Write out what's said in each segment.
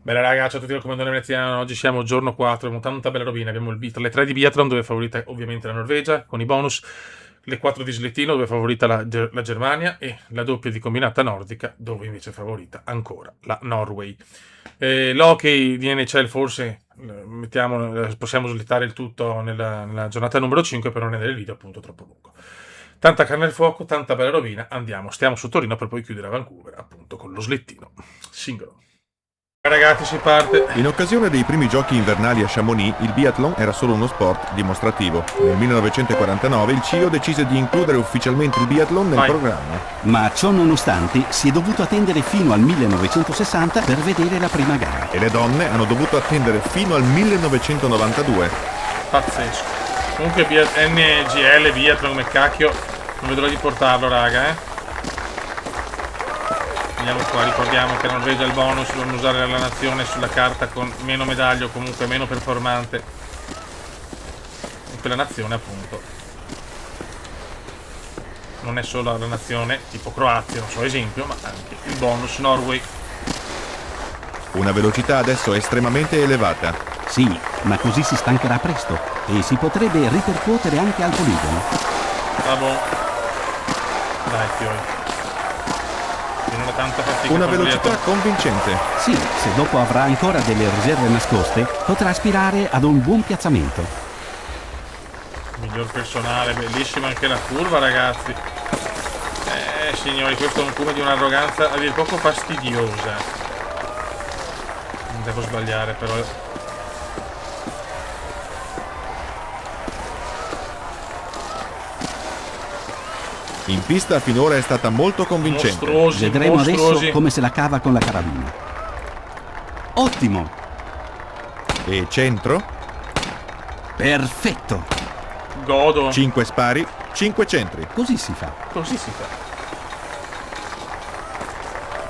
Bella raga, ciao a tutti dal comandante veneziano. Oggi siamo giorno 4, abbiamo tanta bella robina. Abbiamo le 3 di biathlon dove è favorita ovviamente la Norvegia, con i bonus, le 4 di slittino dove è favorita la Germania e la doppia di combinata nordica dove invece è favorita ancora la Norway. L'hockey di NHL forse possiamo slittare il tutto nella giornata numero 5 per non rendere il video appunto troppo lungo. Tanta carne al fuoco, tanta bella rovina. Stiamo su Torino per poi chiudere a Vancouver appunto con lo slittino singolo. Ragazzi, si parte. In occasione dei primi giochi invernali a Chamonix, il biathlon era solo uno sport dimostrativo. Nel 1949 il CIO decise di includere ufficialmente il biathlon nel programma. Ma ciò nonostante si è dovuto attendere fino al 1960 per vedere la prima gara. E le donne hanno dovuto attendere fino al 1992. Pazzesco. Comunque NGL, biathlon, come cacchio, non vedo l'ora di portarlo, raga, Andiamo qua, ricordiamo che la Norvegia ha il bonus, dobbiamo usare la nazione sulla carta con meno medaglie o comunque meno performante in quella nazione appunto. Non è solo la nazione tipo Croazia, non so esempio, ma anche il bonus Norway. Una velocità adesso estremamente elevata. Sì, ma così si stancherà presto e si potrebbe ripercuotere anche al poligono. Bravo. Dai, fioi. Tanta fatica. Una velocità convincente. Sì, se dopo avrà ancora delle riserve nascoste, potrà aspirare ad un buon piazzamento. Miglior personale, bellissima anche la curva, ragazzi. Signori, questo è un cume di un'arroganza a dir poco fastidiosa. Non devo sbagliare, però. In pista finora è stata molto convincente. Vedremo adesso come se la cava con la carabina. Ottimo! E centro? Perfetto! Godo. 5 spari, 5 centri. Così si fa. Così si fa.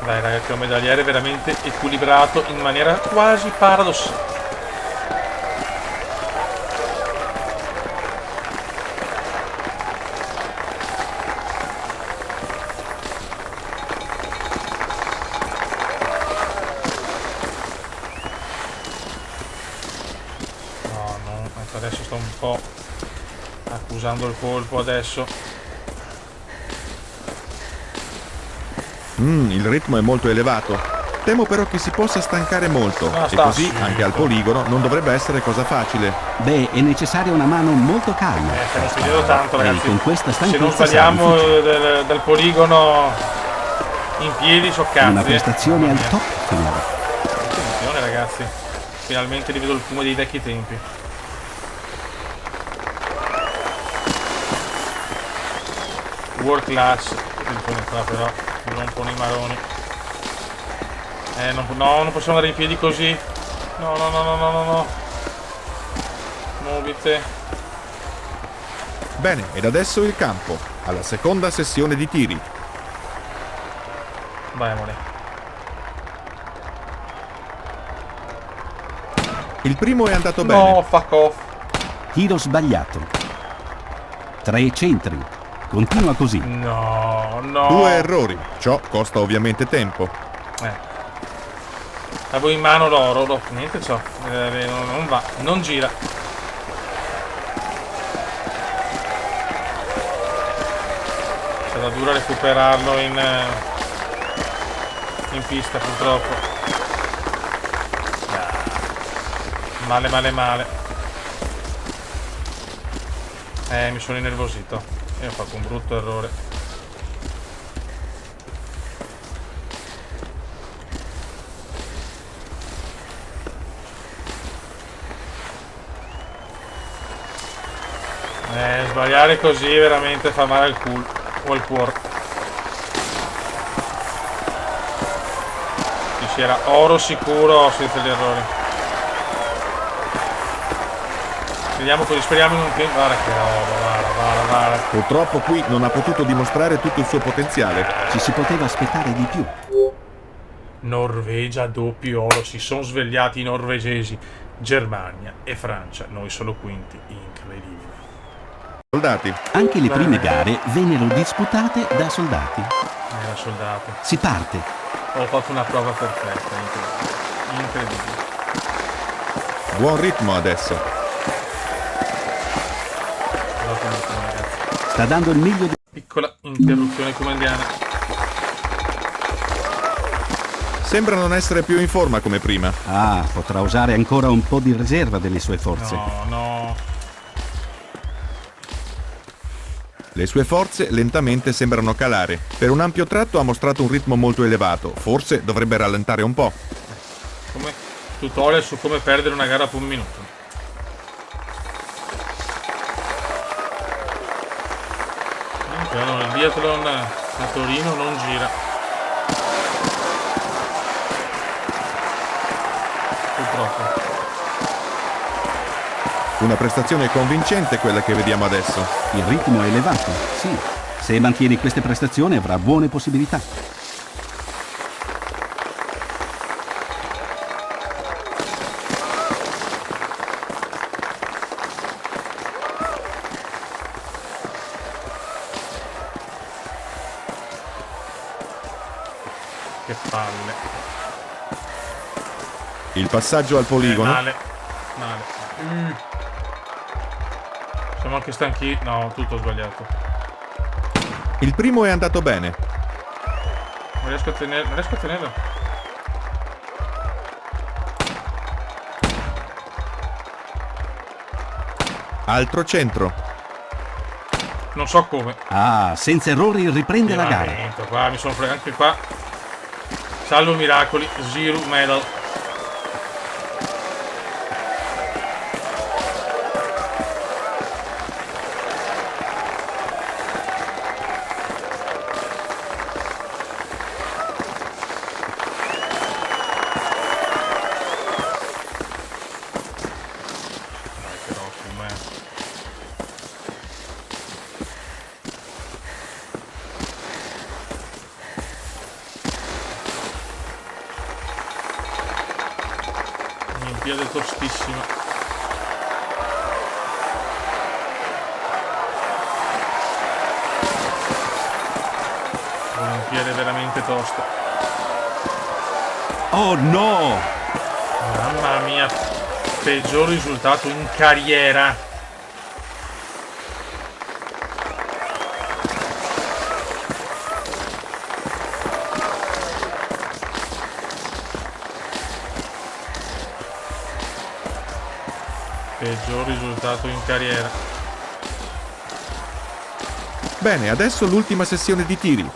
Dai ragazzi, è un medagliere veramente equilibrato in maniera quasi paradossale. Adesso sto un po' accusando il colpo adesso. Il ritmo è molto elevato. Temo però che si possa stancare molto. E così anche al poligono non dovrebbe essere cosa facile. Beh, è necessaria una mano molto calma. Stiamo spingendo tanto, ragazzi. Con questa se non sbagliamo dal poligono in piedi, so cazzi. Una prestazione al top finora. Attenzione ragazzi. Finalmente rivedo il fumo dei vecchi tempi. World class. Attenzione qua però, mi rompono i maroni. No, non possiamo andare in piedi così. No. Muovite. Bene, ed adesso il campo, alla seconda sessione di tiri. Vai amore. Il primo è andato bene. No, fuck off. Tiro sbagliato. 3 centri. Continua così. No. 2 errori. Ciò costa ovviamente tempo. Avevo in mano l'oro. Niente ciò. Non va. Non gira. Sarà dura recuperarlo in pista purtroppo. Male. Mi sono innervosito. Io ho fatto un brutto errore. Sbagliare così veramente fa male al culo o al cuore. Ci era oro sicuro senza gli errori. Vediamo così, speriamo in un tempo. Guarda che roba, guarda. Purtroppo qui non ha potuto dimostrare tutto il suo potenziale. Ci si poteva aspettare di più. Norvegia doppio oro, si sono svegliati i norvegesi. Germania e Francia, noi solo quinti, incredibile. Soldati. Anche le prime gare vennero disputate da soldati. Era soldato. Si parte. Ho fatto una prova perfetta. incredibile. Buon ritmo adesso. Guardate un attimo, ragazzi. Sta dando il meglio di... Piccola interruzione comandiana. Sembra non essere più in forma come prima. Ah, potrà usare ancora un po' di riserva delle sue forze. No, no. Le sue forze lentamente sembrano calare. Per un ampio tratto ha mostrato un ritmo molto elevato. Forse dovrebbe rallentare un po'. Come tutorial su come perdere una gara per un minuto. Il biathlon a Torino non gira. Purtroppo. Una prestazione convincente quella che vediamo adesso. Il ritmo è elevato, sì. Se mantiene queste prestazioni avrà buone possibilità. Che palle. Il passaggio al poligono. Male. Male. Siamo anche stanchi. No, tutto sbagliato. Il primo è andato bene. Non riesco a tenerlo. Non riesco a tenerlo. Altro centro. Non so come. Ah, senza errori riprende la gara. Veramente, qua mi sono fregato anche qua. Salvo miracoli. Zero medal. Dai, che ottimo, Olimpiade tostissima. Olimpiade veramente toste. Oh no! Mamma mia, peggior risultato in carriera. Peggior risultato in carriera. Bene, adesso l'ultima sessione di tiri.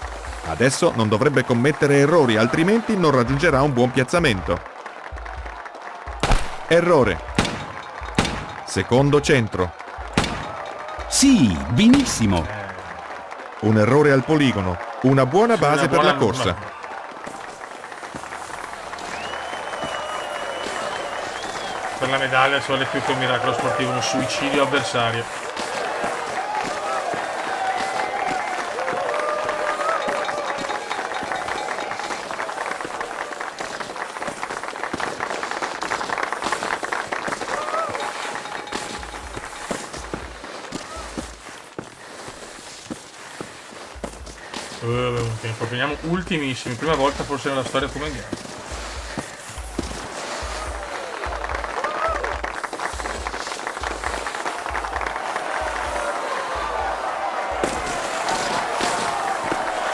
Adesso non dovrebbe commettere errori, altrimenti non raggiungerà un buon piazzamento. Errore. Secondo centro. Sì, benissimo. Un errore al poligono. Una buona base Una per la buona- corsa. Per la medaglia ci vuole più che un miracolo sportivo, un suicidio avversario. Un tempo, finiamo ultimissimi, prima volta forse nella storia come andiamo.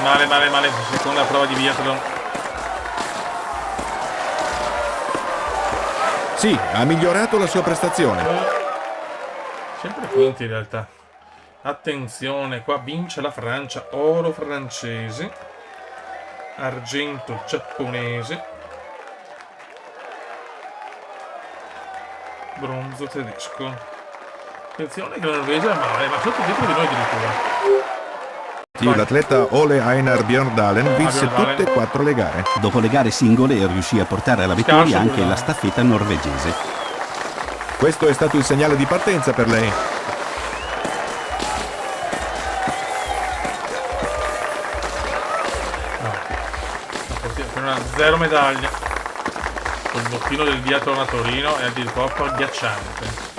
Male, male, male, seconda prova di biathlon. Sì, ha migliorato la sua prestazione. Sempre quinti in realtà. Attenzione, qua vince la Francia, oro francese, argento giapponese, bronzo tedesco. Attenzione che la Norvegia è male, ma sotto dietro di noi addirittura. L'atleta Ole Einar Bjørndalen vinse Bjørndalen. tutte e 4 le gare. Dopo le gare singole riuscì a portare alla vittoria Scarso, anche però. la staffetta norvegese. Questo è stato il segnale di partenza per lei. Per una zero medaglia. Col bottino del biathlon a Torino è a dir poco agghiacciante.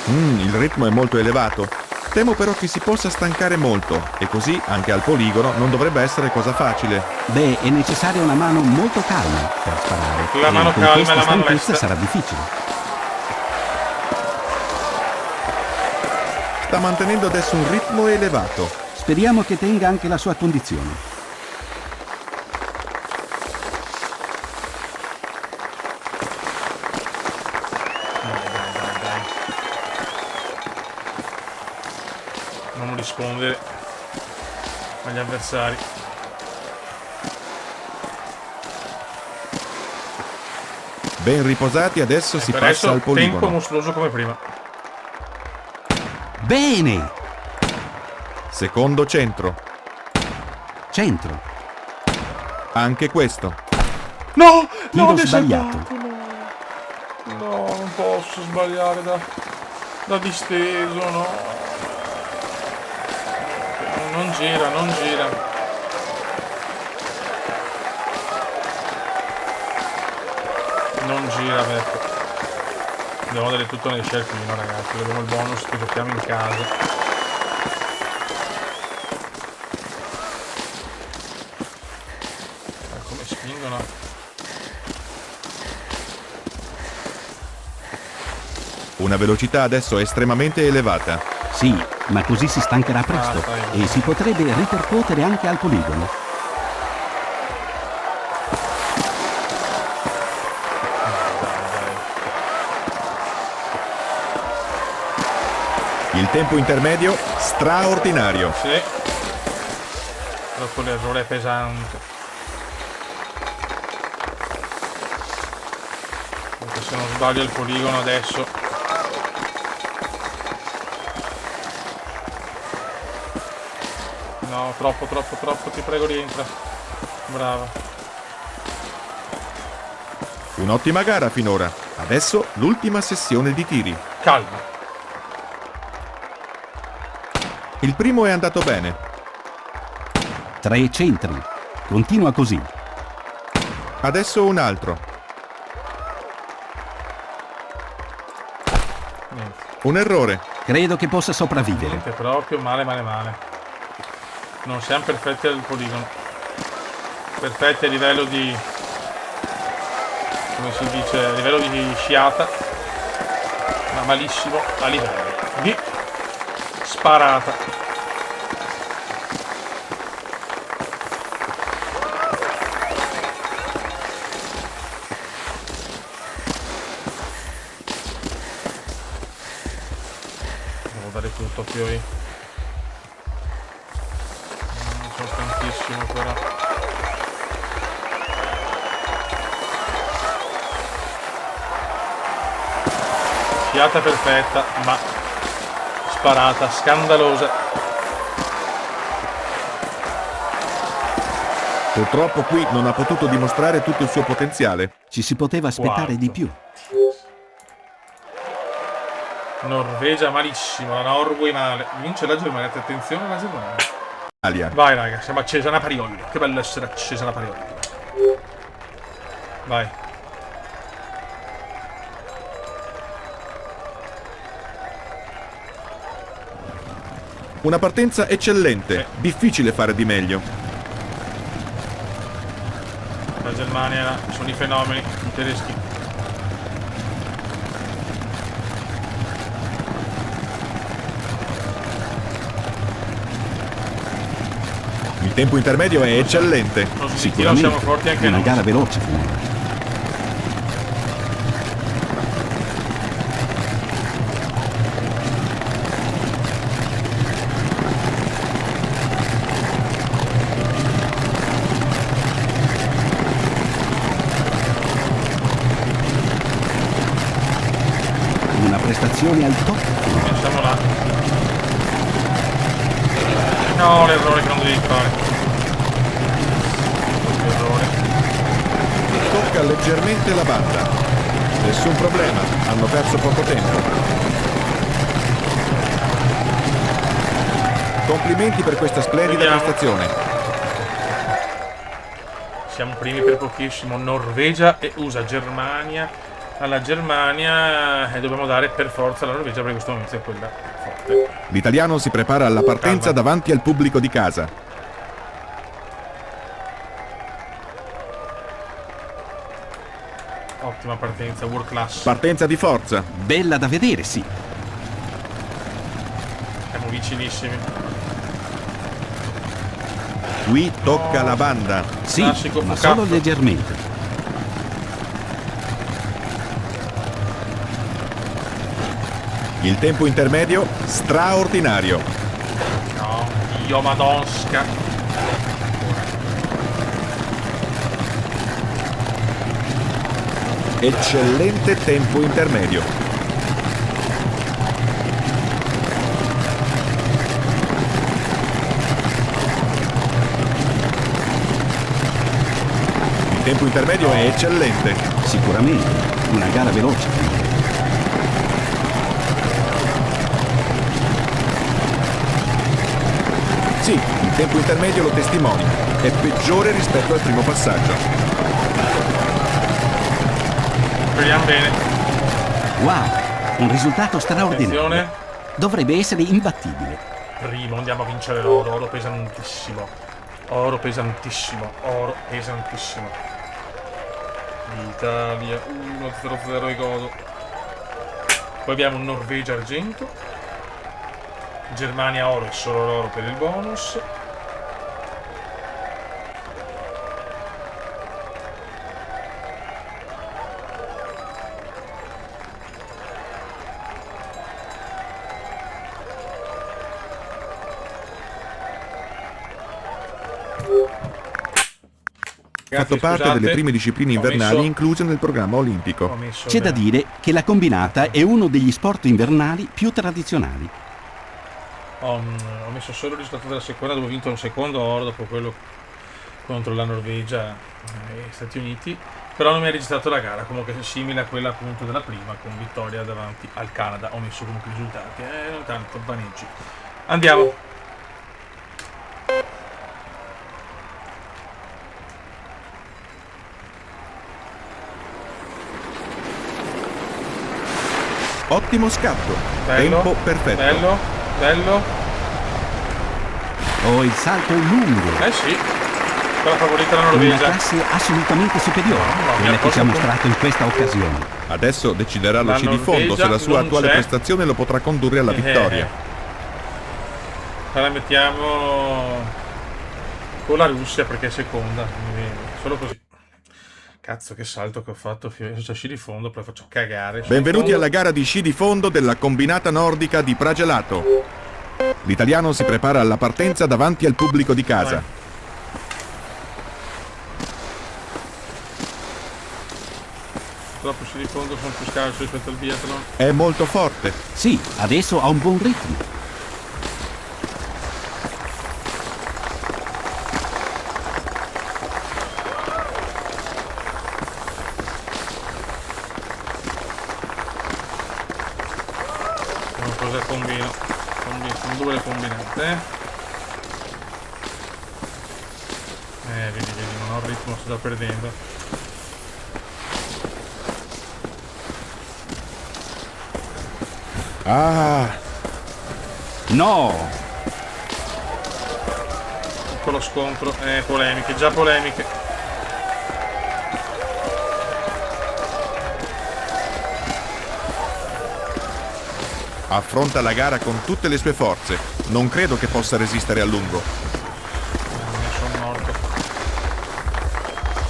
Il ritmo è molto elevato. Temo però che si possa stancare molto e così anche al poligono non dovrebbe essere cosa facile. Beh, è necessaria una mano molto calma per sparare. La mano e con calma e questa la mano stanchezza lesta. sarà difficile. Sta mantenendo adesso un ritmo elevato. Speriamo che tenga anche la sua condizione. Dai. Non rispondere agli avversari. Ben riposati, adesso si Per passa adesso al tempo poligono. muscoloso come prima. Bene! Secondo centro. Centro. Anche questo. No! Tiro No, mi è sbagliato. saltato, no. No, non posso sbagliare da disteso, no. Non gira, non gira. Non gira, Beppe. Dobbiamo dare tutto nel cerchino, ragazzi. Abbiamo il bonus che giochiamo in casa. Come spingono. Una velocità adesso estremamente elevata. Sì, ma così si stancherà presto dai. e si potrebbe ripercuotere anche al poligono. Il tempo intermedio straordinario. Sì. Dopo l'errore pesante. Perché se non sbaglio il poligono adesso. No, troppo, ti prego rientra. Brava. Un'ottima gara finora. Adesso l'ultima sessione di tiri. Calma. Il primo è andato bene. 3 centri. Continua così. Adesso un altro. Niente. Un errore. Credo che possa sopravvivere. Niente proprio, male. Non siamo perfetti al poligono. Perfetti a livello di... come si dice? A livello di sciata. Ma malissimo a livello di sparata. Devo dare tutto poi. Sono stanchissimo però. Sciata perfetta, ma sparata scandalosa. Purtroppo qui non ha potuto dimostrare tutto il suo potenziale. Ci si poteva aspettare di più. Norvegia malissimo, la Norway male. Vince la Germania, attenzione alla Germania. Italia. Vai raga, siamo accesa una parioli. Che bello essere accesa una parioli. Vai. Una partenza eccellente. Difficile fare di meglio. La Germania sono i fenomeni, i tedeschi. Il tempo intermedio è eccellente. Non Sicuramente siamo forti anche una noi. gara veloce finora. Una prestazione al top. Siamo là. No, l'errore che non devi fare. Errore. Tocca leggermente la banda. Nessun problema, hanno perso poco tempo. Complimenti per questa splendida Vediamo. prestazione. Siamo primi per pochissimo. Norvegia e USA. Germania alla Germania e dobbiamo dare per forza alla Norvegia, perché questo momento è quella forte. L'italiano si prepara alla partenza Calma. davanti al pubblico di casa. Ottima partenza, world class. Partenza di forza. Bella da vedere, sì. Siamo vicinissimi. Qui tocca la banda. Sì, Classico ma fuccato. solo leggermente. Il tempo intermedio straordinario. No, io madonska. Eccellente tempo intermedio. Il tempo intermedio è eccellente. Sicuramente. Una gara veloce. Sì, il tempo intermedio lo testimonia. È peggiore rispetto al primo passaggio. Speriamo bene. Wow, un risultato straordinario. Attenzione. Dovrebbe essere imbattibile. Primo, andiamo a vincere l'oro. Oro pesantissimo. Oro pesantissimo. Oro pesantissimo. Italia 1-0-0 e godo. Poi abbiamo un Norvegia argento. Germania oro e solo l'oro per il bonus. Fatto parte scusate, delle prime discipline ho invernali messo- incluse nel programma ho olimpico. messo C'è da dire che la combinata è uno degli sport invernali più tradizionali. Ho messo solo il risultato della seconda, dove ho vinto un secondo oro dopo quello contro la Norvegia e gli Stati Uniti, però non mi ha registrato la gara, comunque è simile a quella appunto della prima, con vittoria davanti al Canada. Ho messo comunque i risultati, non tanto vaneggi. Andiamo. Ottimo scatto. Bello, Tempo perfetto. bello, bello. Oh, il salto è lungo. Eh sì, quella favorita la Una Norvegia. classe assolutamente superiore Mamma a mia, quella che ci ha cosa- mostrato in questa occasione. Adesso deciderà lo La sci di fondo se Norvegia la sua non attuale c'è. prestazione lo potrà condurre alla vittoria. Allora mettiamo con la Russia perché è seconda, quindi solo così. Cazzo che salto che ho fatto, c'è sci di fondo, poi faccio cagare. Sci di Benvenuti fondo. alla gara di sci di fondo della combinata nordica di Pragelato. L'italiano si prepara alla partenza davanti al pubblico di casa. Vai. Troppo sci di fondo sono più scarso rispetto al biathlon. È molto forte. Sì, adesso ha un buon ritmo. Vediamo cosa combino. Sono due le combinate. Vedi, non ho il ritmo, sto già perdendo. Ah, No! Piccolo scontro, polemiche, già polemiche. affronta la gara con tutte le sue forze. Non credo che possa resistere a lungo. Sono morto.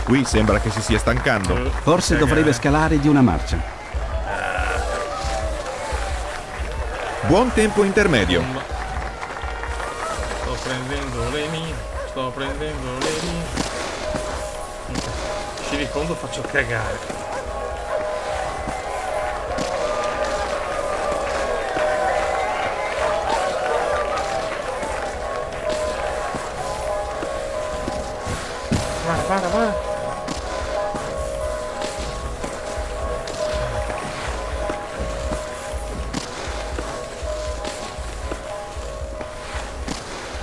Qui sembra che si stia stancando. Forse Cagare. dovrebbe scalare di una marcia. Buon tempo intermedio. Sto prendendo le mie. Sto prendendo le mie. Sci di fondo faccio cagare. Vai.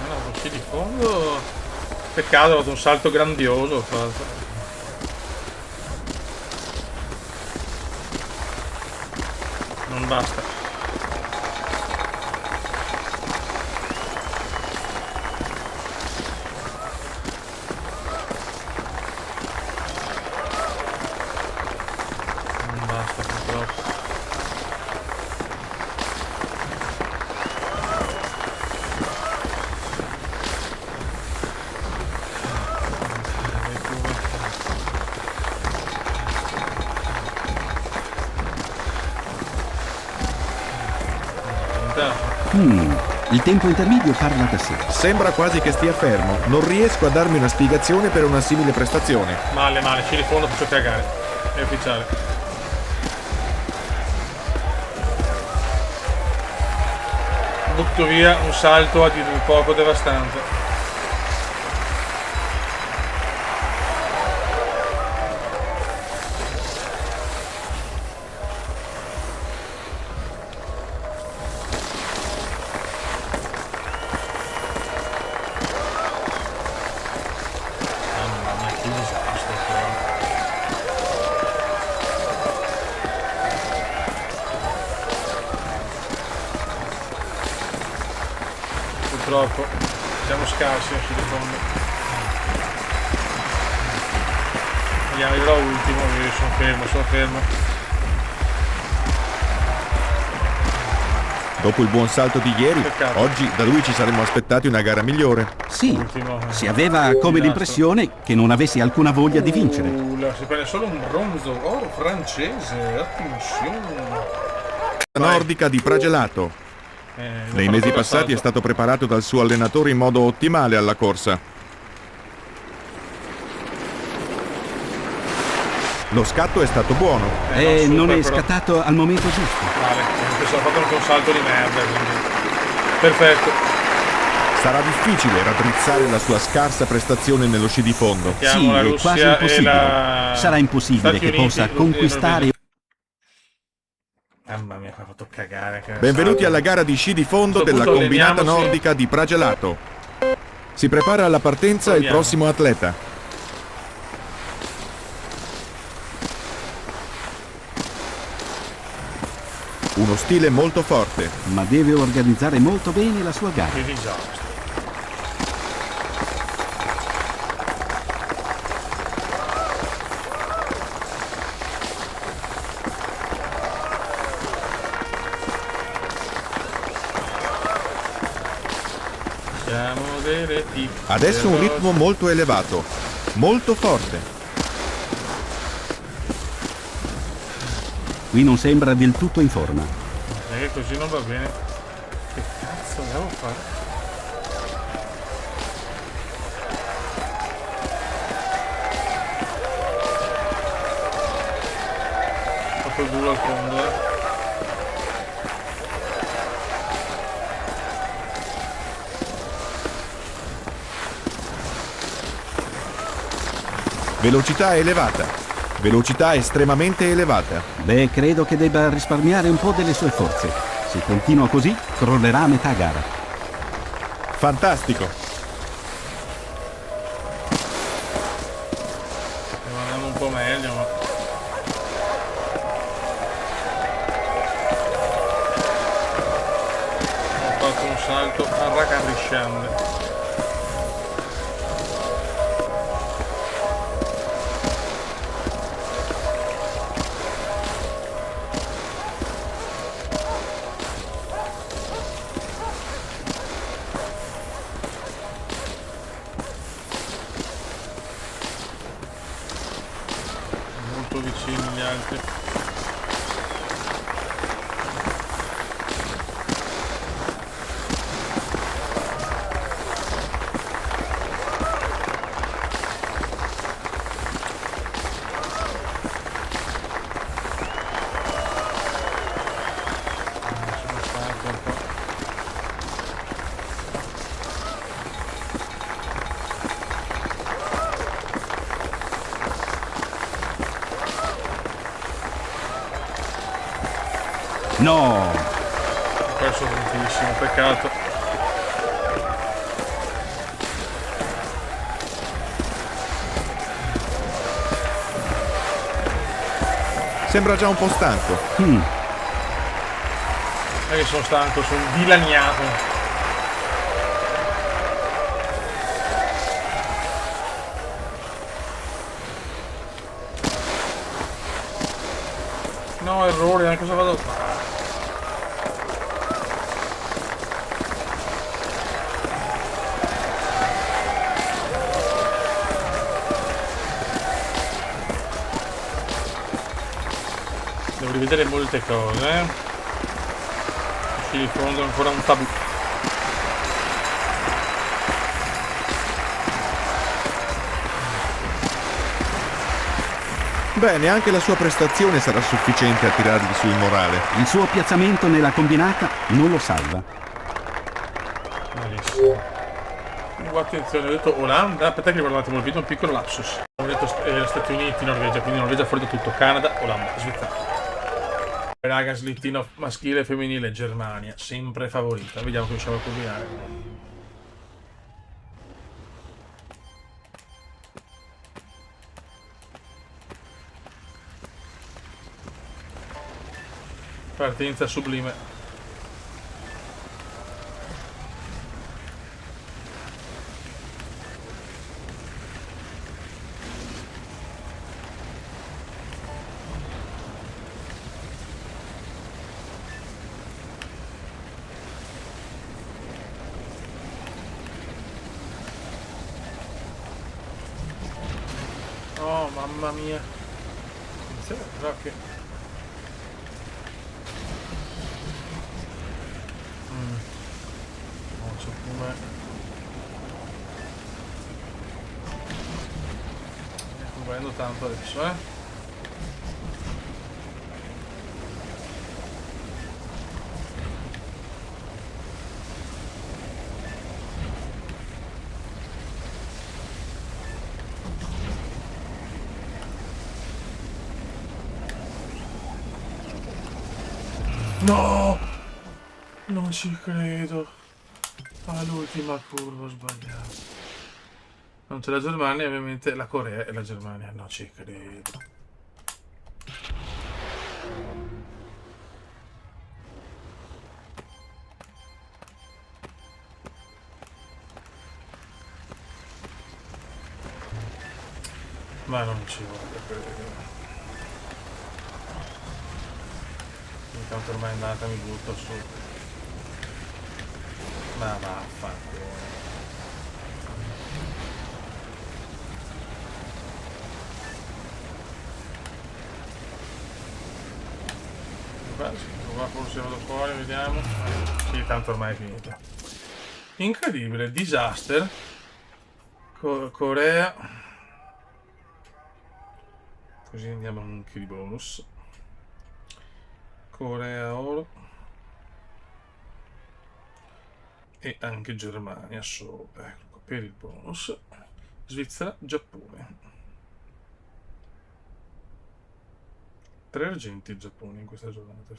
No, sci di fondo. Peccato, ho fatto un salto grandioso. Ho fatto. Basta. Basta, purtroppo. Il tempo intermedio parla da sé. Sembra quasi che stia fermo. Non riesco a darmi una spiegazione per una simile prestazione. Male, ci rifondo, faccio cagare. È ufficiale. Butto via un salto a dir poco devastante. Mamma mia, che disastro però. Purtroppo siamo scarsi a uscire fondo. Vediamo, vedrò ultimo, io sono fermo. Dopo il buon salto di ieri, Peccato. oggi da lui ci saremmo aspettati una gara migliore. Sì, Ultimo. si aveva come l'impressione che non avessi alcuna voglia di vincere. Si prende solo un bronzo oro francese, attenzione. La nordica di Pragelato. Nei mesi passati è stato preparato dal suo allenatore in modo ottimale alla corsa. Lo scatto è stato buono. E non è però. scattato al momento giusto. Vale, penso ha fatto anche un salto di merda, quindi. Perfetto. Sarà difficile raddrizzare la sua scarsa prestazione nello sci di fondo. Mettiamo Sì, la è quasi Russia e impossibile. la... Sarà impossibile Stati che Uniti possa e conquistare. Mamma mia, mi ha fatto cagare. Che Benvenuti salto. alla gara di sci di fondo A questo della punto combinata alleniamoci. nordica di Pragelato. Si prepara alla partenza il Proviamo. prossimo atleta. Uno stile molto forte. Ma deve organizzare molto bene la sua gara. Che disastro. Siamo delle tipe. Adesso un ritmo molto elevato, molto forte. Qui non sembra del tutto in forma. Che così non va bene. Che cazzo devo fare? Ho fatto il culo al fondo, Velocità elevata. Velocità estremamente elevata. Beh, credo che debba risparmiare un po' delle sue forze. Se continua così, crollerà a metà gara. Fantastico. Stiamo andando un po' meglio, ma... Ho fatto un salto arracarrisciante. Molto vicini gli altri. Sono stanco un po'. No! Ho perso tantissimo, peccato. Sembra già un po' stanco. Che sono stanco, sono dilaniato. No, errore, anche cosa vado a fare? Devo rivedere molte cose. Di fondo ancora un tabù. Bene, anche la sua prestazione sarà sufficiente a tirargli su il morale. Il suo piazzamento nella combinata non lo salva. Malissimo. Attenzione, ho detto Olanda. Aspetta che guardo un attimo il video, un piccolo lapsus. Ho detto Stati Uniti, Norvegia, quindi Norvegia fuori da tutto. Canada, Olanda, Svizzera. Raga, slittino maschile e femminile, Germania, sempre favorita. Vediamo che riusciamo a combinare. Partenza sublime. Oh, mamma mia. Però che... Non so come... Sto vedendo tanto adesso, No! Non ci credo. All'ultima curva ho sbagliato. Non c'è la Germania, ovviamente la Corea e la Germania. Non ci credo. Ma non ci voglio credere. Intanto ormai è andata, mi butto su. Ma vaffanculo. Qua forse vado fuori, vediamo. Sì, tanto ormai è finita. Incredibile, disaster. Corea. Così andiamo anche di bonus. Corea oro. E anche Germania sopra, ecco, per il bonus. Svizzera, Giappone. 3 argenti il Giappone in questa giornata,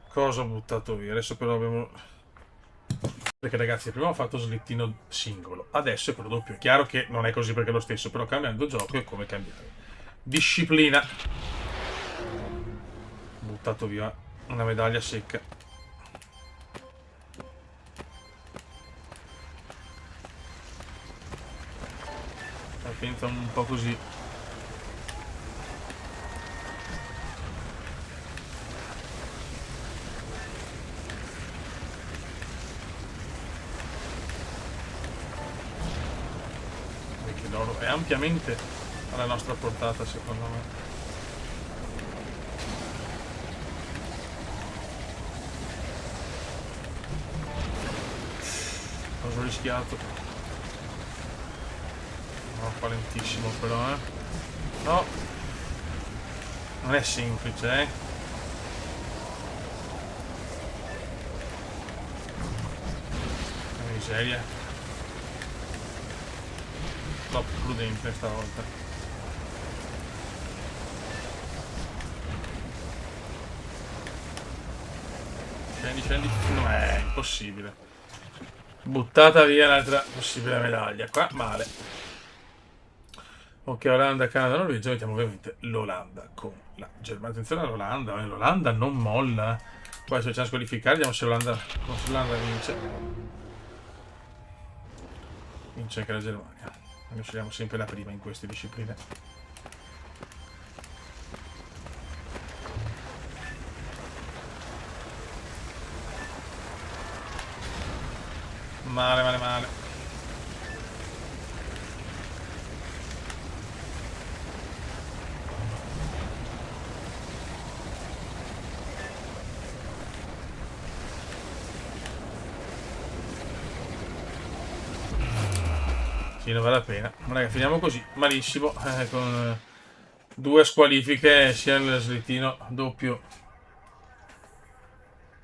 Cosa ho buttato via? Adesso però abbiamo... Perché ragazzi, prima ho fatto slittino singolo, adesso è quello doppio. È chiaro che non è così perché è lo stesso, però cambiando gioco è come cambiare. Disciplina. Buttato via una medaglia secca. La finta un po' così. Perché l'oro è ampiamente alla nostra portata, secondo me. Cosa ho rischiato? No, fa lentissimo però, No! Non è semplice, Che miseria. Troppo prudente stavolta. Scendi, scendi. No, è impossibile. Buttata via l'altra possibile medaglia. Qua male. Ok, Olanda, Canada, Norvegia. Mettiamo ovviamente l'Olanda con la Germania, attenzione all'Olanda, l'Olanda non molla. Poi se c'è squalificare, vediamo se l'Olanda vince. Vince anche la Germania. Noi scegliamo sempre la prima in queste discipline. Male, male, male. Sì, non vale la pena. Ma raga, finiamo così, malissimo, con 2 squalifiche sia nel slittino doppio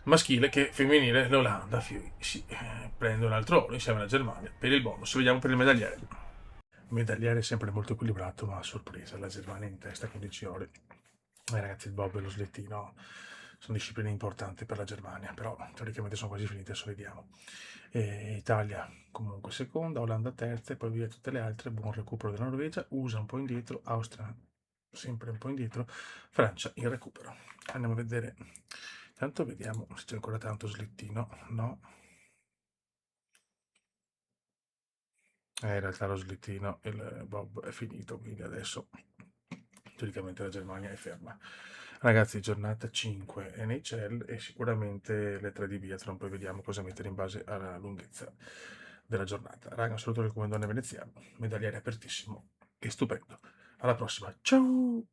maschile che femminile. L'Olanda si prende un altro oro insieme alla Germania per il bonus. Vediamo per il medagliere. Medagliere sempre molto equilibrato, ma a sorpresa la Germania in testa con 10 ore. Ragazzi, il bob e lo slittino sono discipline importanti per la Germania, però teoricamente sono quasi finite, adesso vediamo. Italia comunque seconda, Olanda terza e poi via tutte le altre. Buon recupero della Norvegia, USA un po' indietro, Austria sempre un po' indietro, Francia in recupero. Andiamo a vedere, intanto vediamo se c'è ancora tanto slittino. No, in realtà lo slittino, il bob è finito, quindi adesso teoricamente la Germania è ferma. Ragazzi, giornata 5 NHL e sicuramente le 3 di biathlon, poi vediamo cosa mettere in base alla lunghezza della giornata. Raga, un saluto del comandante veneziano, medagliere apertissimo e stupendo. Alla prossima, ciao!